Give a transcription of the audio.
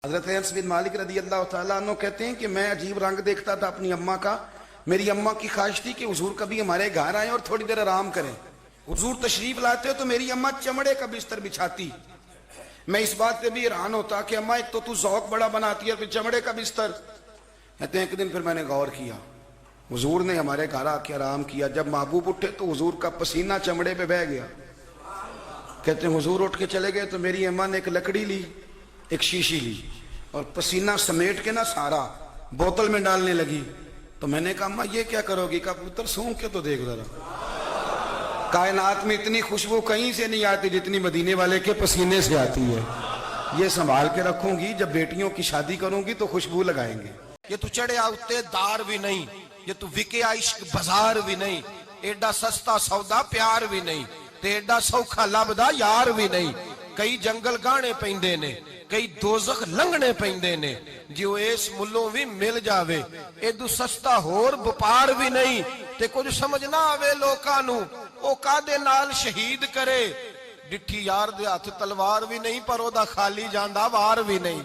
हजरत अनस बिन मालिक रदी अल्लाह तआला अन्हु कहते हैं कि मैं अजीब रंग देखता था अपनी अम्मा का। मेरी अम्मा की ख्वाहिश थी कि हुजूर कभी हमारे घर आए और थोड़ी देर आराम करें। हुजूर तशरीफ लाते हो तो मेरी अम्मा चमड़े का बिस्तर बिछाती। मैं इस बात पे भी हैरान होता कि अम्मा एक तो तू ज़ौक बड़ा बनाती है, फिर चमड़े का बिस्तर। कहते हैं एक दिन फिर मैंने गौर किया, हुजूर ने हमारे घर आके आराम किया। जब महबूब उठे तो हुजूर का पसीना चमड़े पे बह गया। कहते हैं हुजूर उठ के चले गए तो मेरी अम्मा ने एक लकड़ी ली, एक शीशी ली और पसीना समेट के ना सारा बोतल में डालने लगी। तो मैंने कहा अम्मा ये क्या करोगी? कहा पुत्र सूंघ के तो देख जरा, कायनात में इतनी खुशबू कहीं से नहीं आती जितनी मदीने वाले के पसीने से आती है। ये संभाल के रखूंगी, जब बेटियों की शादी करूंगी तो खुशबू लगाएंगे। ये तू चढ़िया उत्ते दार भी नहीं, ये तू विकिया इश्क बाजार भी नहीं, एडा सस्ता सौदा प्यार भी नहीं, ते एडा सौखा लभदा यार भी नहीं। कई जंगल गाने पैंदे ने, कई दोजख लंघने पैंदे ने, जो इस मुल्लों भी मिल जावे एदू सस्ता होर व्यापार भी नहीं। ते कुछ समझ ना आवे लोकां नू ओ कादे नाल शहीद करे। डिठी यार दे हथ तलवार भी नहीं, पर ओदा खाली जांदा वार भी नहीं।